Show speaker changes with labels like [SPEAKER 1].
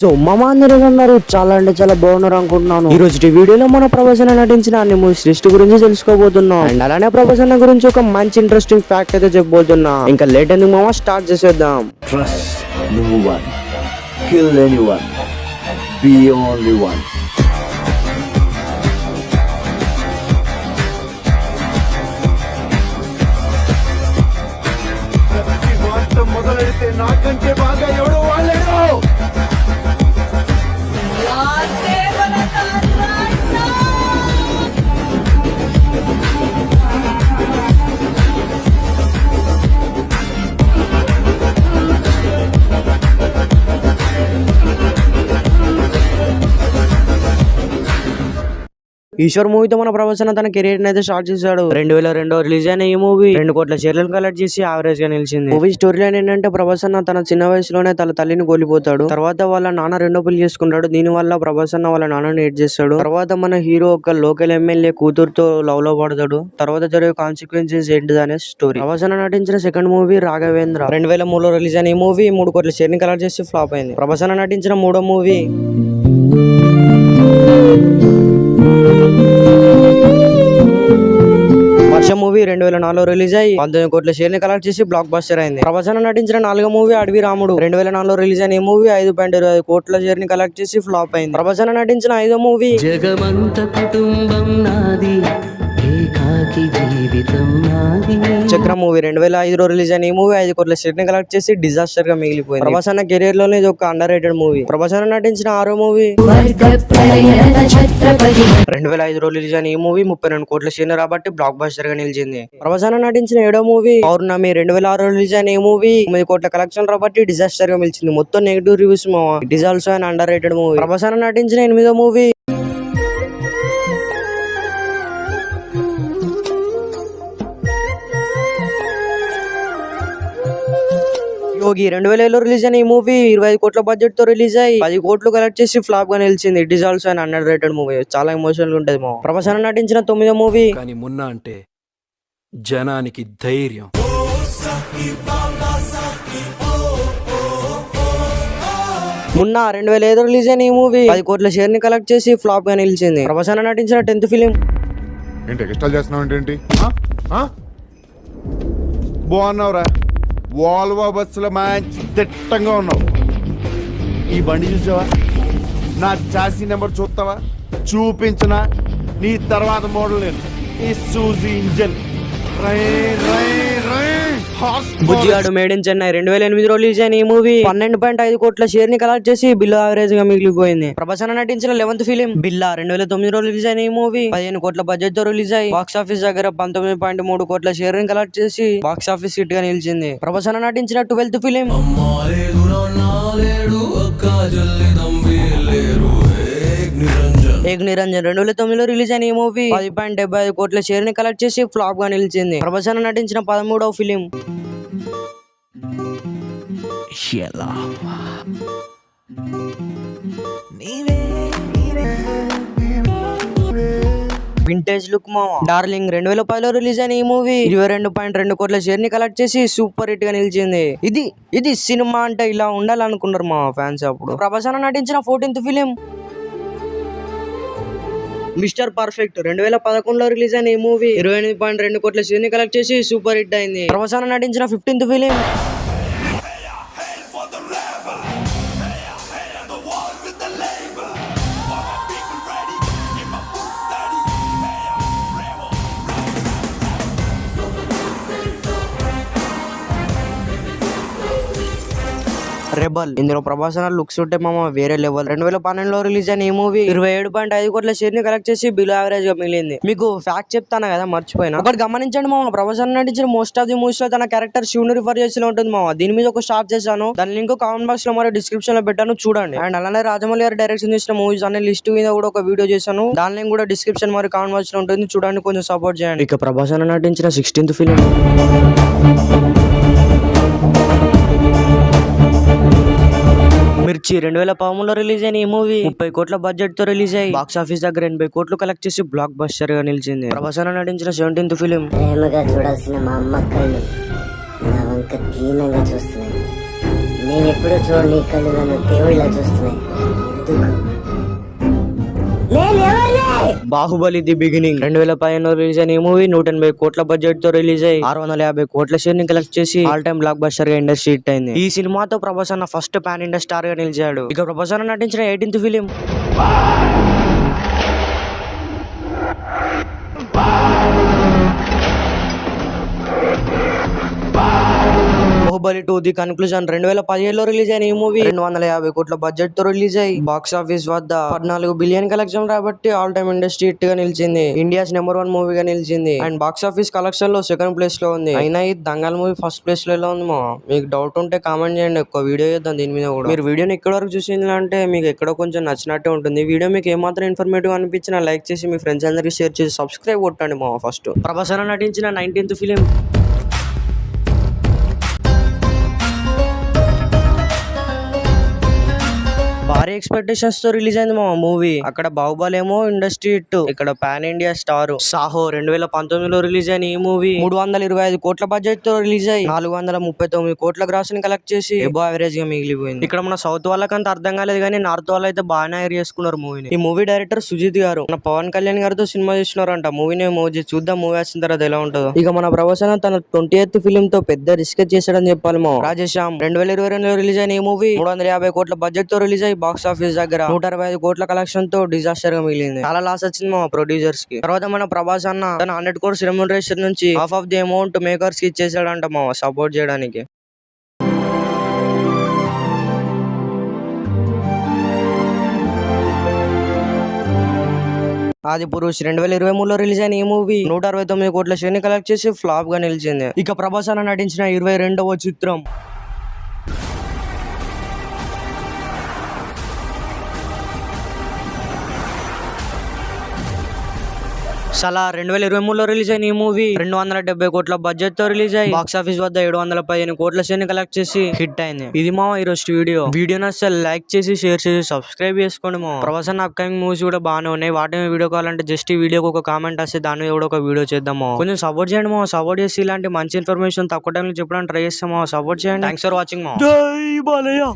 [SPEAKER 1] So మామ అందరూ ఉన్నారు, చాలా అంటే చాలా బాగున్నారు అనుకుంటున్నాను. ఈ రోజు వీడియోలో మన ప్రభాస్ అన్న నటించిన అన్ని మూవీస్ లిస్ట్ గురించి తెలుసుకోబోతున్నాం. అండ్ అలానే ప్రభాస్ అన్న గురించి ఒక మంచి ఇంట్రెస్టింగ్ ఫ్యాక్ట్ అయితే చెప్పబోతున్నా. ఇంకా లేట్ ఎందుకు మామ, స్టార్ట్ చేసేద్దాం.
[SPEAKER 2] Trust no one, kill anyone, be only one. మొదలెడితే నాకంటే బాగా ఎవడో వాళ్ళేడో.
[SPEAKER 1] ఈశ్వర్ మూవీతో మన ప్రభాస్ అన్న తన కెరీర్ అయితే స్టార్ట్ చేశాడు. 2002 రిలీజ్ అయిన ఈ మూవీ 2 కోట్ల షేర్లను కలెక్ట్ చేసి యావరేజ్ గా నిలిచింది. మూవీ స్టోరీ లైన్ ఏంటంటే ప్రభాస్ అన్న తన చిన్న వయసులోనే తన తల్లిని కోల్పోతాడు. తర్వాత వాళ్ళ నాన్న రెండో పెళ్లి చేసుకుంటాడు. దీని వల్ల ప్రభాస్ అన్న వాళ్ళ నాన్నని ఏడ్ చేస్తాడు. తర్వాత మన హీరో ఒక లోకల్ ఎమ్మెల్యే కూతురుతో లవ్ లో పడతాడు. తర్వాత జరిగే కాన్సిక్వెన్సెస్ ఏంటిదనే స్టోరీ. ప్రభాస్ అన్న నటించిన సెకండ్ మూవీ రాఘవేంద్ర 2003లో రిలీజ్ అయిన ఈ మూవీ 3 కోట్ల షేర్ ని కలెక్ట్ చేసి ఫ్లాప్ అయింది. ప్రభాస్ అన్న నటించిన మూడో మూవీ వర్షం మూవీ 2004లో రిలీజ్ అయ్యి 19 కోట్ల షేర్ ని కలెక్ట్ చేసి బ్లాక్ బస్టర్ అయింది. ప్రభాస్ అన్న నటించిన 4వ మూవీ అడవి రాముడు 2004లో రిలీజ్ అయిన ఈ మూవీ 5.25 కోట్ల షేర్ ని కలెక్ట్ చేసి ఫ్లాప్ అయింది. ప్రభాస్ అన్న నటించిన 5వ మూవీ
[SPEAKER 3] జగమంత కుటుంబం నాది, ఏకాకి జీవితం నాది.
[SPEAKER 1] చక్ర మూవీ 2005లో రిలీజ్ అయిన ఈ మూవీ 5 కోట్ల షేర్ ని కలెక్ట్ చేసి డిజాస్టర్ గా మిగిలిపోయింది. ప్రభాస్ అన్న కెరీర్ లోనే ఇది ఒక అండర్ రేటెడ్ మూవీ. ప్రభాస్ అన్న నటించిన 6వ మూవీ 2005లో రిలీజ్ అయిన ఈ మూవీ 32 కోట్ల షేర్ ని రాబట్టి బ్లాక్ బస్టర్ గా నిలిచింది. ప్రభాస్ అన్న నటించిన 7వ మూవీ పౌర్ణమి 2006లో రిలీజ్ అయిన ఈ మూవీ 9 కోట్ల కలెక్షన్ రాబట్టి డిజాస్టర్ గా మిలిచింది. మొత్తం negative reviews. It is also an under rated movie. Prabhas అన్న నటించిన 8వ మూవీ యోగి 2007లో రిలీజ్ అయిన ఈ మూవీ 25 కోట్ల బడ్జెట్ తో రిలీజ్ అయ్యి 10 కోట్లు కలెక్ట్ చేసి ఫ్లాప్ గా నిలిచింది. It is also an under rated movie. చాలా ఎమోషనల్ ఉంటుంది. ప్రభాస్ అన్న నటించిన 9వ మూవీ
[SPEAKER 4] కానీ మున్నా అంటే జనానికి ధైర్యం.
[SPEAKER 1] మున్నా 2005 రిలీజ్ అయిన ఈ మూవీ 10 కోట్ల షేర్ ని కలెక్ట్ చేసి ఫ్లాప్ గా నిలిచింది. ప్రభాస్ అన్న నటించిన 10th ఫిలిం
[SPEAKER 5] ఏంటి ఎక్స్ట్రా చేస్తున్నావు ఏంటి? బాగున్నావురా, వాల్వో బస్సులో మంచి దిట్టంగా ఉన్నావు. ఈ బండి చూసావా? నా చాసీ నెంబర్ చూస్తావా? చూపించనా? నీ తర్వాత మోడల్ నేను ఈ సూజీ engine
[SPEAKER 1] Bujjigadu made in Chennai 2008లో రిలీజ్ అయిన ఈ మూవీ 12.5 కోట్ల షేర్ ని కలెక్ట్ చేసి బిల్లా యావరేజ్ గా మిగిలిపోయింది. ప్రభాస్ అన్న నటించిన 11th ఫిలిం బిల్లా 2009లో రిలీజ్ అయిన ఈ మూవీ 15 కోట్ల బడ్జెట్ తో రిలీజ్ అయ్యి బాక్స్ ఆఫీస్ దగ్గర 19.3 కోట్ల షేర్ ని కలెక్ట్ చేసి బాక్స్ ఆఫీస్ హిట్ గా నిలిచింది. ప్రభాస్ అన్న నటించిన 12th ఫిలిం ఏక్ నిరంజన్ 2009లో రిలీజ్ అయిన ఈ మూవీ 10.75 కోట్ల షేర్ ని కలెక్ట్ చేసి ఫ్లాప్ గా నిలిచింది. ప్రభాస్ అన్న నటించిన 13వ ఫిలిం వింటేజ్ లుక్ మావా డార్లింగ్ 2010లో రిలీజ్ అయిన ఈ మూవీ 22.2 కోట్ల షేర్ ని కలెక్ట్ చేసి సూపర్ హిట్ గా నిలిచింది. ఇది సినిమా అంటే ఇలా ఉండాలనుకున్నారు మా ఫ్యాన్స్ అప్పుడు. ప్రభాస్ అన్న నటించిన 14th ఫిలిం మిస్టర్ పర్ఫెక్ట్ 2011లో రిలీజ్ అయిన ఈ మూవీ 28.2 కోట్ల షేర్ ని కలెక్ట్ చేసి సూపర్ హిట్ అయింది. ప్రభాస్ అన్న నటించిన 15th ఫిలిం రెబల్. ఇందులో ప్రభాస్ అన్న లుక్స్ ఉంటే మామ వేరే లెవెల్. 2012లో రిలీజ్ అయిన ఈ మూవీ 27.5 కోట్ల షేర్ ని కలెక్ట్ చేసి బిలో యావరేజ్ గా మిగిలింది. మీకు ఫ్యాక్ట్ చెప్తాను కదా, మర్చిపోయినా. ఒకటి గమనించండి మామ, ప్రభాస్ అన్న నటించిన మోస్ట్ ఆఫ్ ది మూవీస్ లో తన క్యారెక్టర్ శివుని రిఫర్ చేసి ఉంటుంది మామ. దీని మీద ఒక షార్ట్ చేశాను, దాని లింక్ కామెంట్ బాక్స్ లో మరియు డిస్క్రిప్షన్ లో పెట్టాను, చూడండి. అండ్ అలానే రాజమౌళి గారు డైరెక్షన్ చేసిన మూవీస్ అనే లిస్ట్ మీద కూడా ఒక వీడియో చేశాను, దాని లింక్ కూడా డిస్క్రిప్షన్ మరియు కామెంట్ బాక్స్ లో ఉంటుంది, చూడండి, కొంచెం సపోర్ట్ చేయండి. ఇక ప్రభాస్ అన్న నటించిన 16th ఫిలిం మిర్చి 2013లో రిలీజ్ అయిన ఈ మూవీ 30 కోట్ల బడ్జెట్ తో రిలీజ్ అయ్యి బాక్స్ ఆఫీస్ దగ్గర 80 కోట్లు కలెక్ట్ చేసి బ్లాక్ బస్టర్ గా నిలిచింది. ప్రభాస్ అన్న నటించిన 17th ఫిలిం
[SPEAKER 6] ప్రేమగా చూడాల్సిన మా అమ్మ కళ్ళు నా వంక దీనంగా చూస్తున్నాయి. నేను ఎప్పుడూ చూడని ఈ కళ్ళు నన్ను దేవుళ్ళ చూస్తున్నాయి. ఎందుకు? నేను ఎవరిని?
[SPEAKER 1] బాహుబలి ది బిగినింగ్ 2015 రిలీజ్ అయిన ఈ మూవీ 180 కోట్ల బడ్జెట్ తో రిలీజ్ అయ్యి 650 కోట్ల షేర్ ని కలెక్ట్ చేసి ఆల్ టైమ్ బ్లాక్ బస్టర్ గా ఇండస్ట్రీ హిట్ అయింది. ఈ సినిమాతో ప్రభాస్ అన్న ఫస్ట్ పాన్ ఇండియా స్టార్ గా నిలిచాడు. ఇక ప్రభాస్ అన్న నటించిన 18th film Baahubali 2 the conclusion 2017లో రిలీజ్ అయిన ఈ మూవీ 250 కోట్ల బడ్జెట్ తో రిలీజ్ అయ్యి బాక్స్ ఆఫీస్ వద్ద 14 బిలియన్ కలెక్షన్ రాబట్టి ఆల్ టైమ్ ఇండస్ట్రీ హిట్ గా నిలిచింది. ఇండియాస్ నెంబర్ 1 మూవీగా నిలిచింది అండ్ బాక్స్ ఆఫీస్ కలెక్షన్ లో సెకండ్ ప్లేస్ లో ఉంది. అయినా ఈ దంగల్ మూవీ ఫస్ట్ ప్లేస్ లో ఎలా ఉంది మా? మీకు డౌట్ ఉంటే కామెంట్ చేయండి, ఒక వీడియో చేద్దాం దీని మీద కూడా. మీరు వీడియోని ఎక్కడ వరకు చూసింది అంటే మీకు ఎక్కడో కొంచెం నచ్చినట్టే ఉంటుంది. వీడియో మీకు ఏమాత్రం ఇన్ఫర్మేటివ్ అనిపించినా లైక్ చేసి మీ ఫ్రెండ్స్ అందరికి షేర్ చేసి సబ్స్క్రైబ్ కొట్టండి మా. ఫస్ట్ ప్రభాస్ అన్న నటించిన 19th ఫిలిం భారీ ఎక్స్పెక్టేషన్స్ తో రిలీజ్ అయింది మా మూవీ. అక్కడ బాహుబలి ఏమో ఇండస్ట్రీ హిట్, ఇక్కడ పాన్ ఇండియా స్టార్. సాహో 2019లో రిలీజ్ అయిన ఈ మూవీ 325 కోట్ల బడ్జెట్ తో రిలీజ్ అయ్యి 439 కోట్ల గ్రాస్ ని కలెక్ట్ చేసి ఎబో యావరేజ్ గా మిగిలిపోయింది. ఇక్కడ మన సౌత్ వాళ్ళకంత అర్థం కాలేదు కానీ నార్త్ వాళ్ళు అయితే బాగానే హైర్ చేసుకున్నారు మూవీని. ఈ మూవీ డైరెక్టర్ సుజిత్ గారు మన పవన్ కళ్యాణ్ గారితో సినిమా చేస్తున్నారంట. మూవీని చూద్దాం మూవీ వచ్చిన తర్వాత ఎలా ఉంటుందో. ఇక మన ప్రభాస్ అన్న తన 20th ఫిలిం తో పెద్ద రిస్క్ చేశాడని చెప్పాలి మా. రాజేశ్యామ్ 2022లో రిలీజ్ అయిన ఈ మూవీ 350 కోట్ల బడ్జెట్ తో రిలీజ్ అయ్యి బాక్స్ ఆఫీస్ దగ్గర 165 కోట్ల కలెక్షన్ తో డిజాస్టర్ గా మిగిలింది. చాలా లాస్ వచ్చింది మా ప్రొడ్యూసర్స్ కి. తర్వాత మన ప్రభాస్ అన్న తన 100 crores రెమ్యూనరేషన్ నుంచి half of the amount makers కి ఇచ్చేసాడంట మా సపోర్ట్ చేయడానికి. ఆది పురుష్ 2023లో రిలీజ్ అయిన ఈ మూవీ 169 కోట్ల షేర్ ని కలెక్ట్ చేసి ఫ్లాప్ గా నిలిచింది. ఇక ప్రభాస్ అన్న నటించిన 22వ చిత్రం సలా 2023లో రిలీజ్ అయిన ఈ మూవీ 270 కోట్ల బడ్జెట్ తో రిలీజ్ అయ్యి బాక్స్ ఆఫీస్ వద్ద 715 కోట్ల షేర్ ని కలెక్ట్ చేసి హిట్ అయింది. ఇది మా ఈరోజు వీడియో నచ్చితే లైక్ చేసి షేర్ చేసి సబ్స్క్రైబ్ చేసుకోండి మా. ప్రభాస్ అన్న అప్కమింగ్ మూవీస్ కూడా బాగానే ఉన్నాయి. వాటి వీడియో కావాలంటే జస్ట్ ఈ వీడియోకి ఒక కామెంట్ వస్తే దాని మీద కూడా ఒక వీడియో చేద్దాము. కొంచెం సపోర్ట్ చేయండి మా. సపోర్ట్ చేసి ఇలాంటి మంచి ఇన్ఫర్మేషన్ తక్కువ టైంలో చెప్పడానికి ట్రై చేస్తాము. సపోర్ట్ చేయండి. థ్యాంక్స్ ఫర్ వాచింగ్ మా. జై బాలయ్య.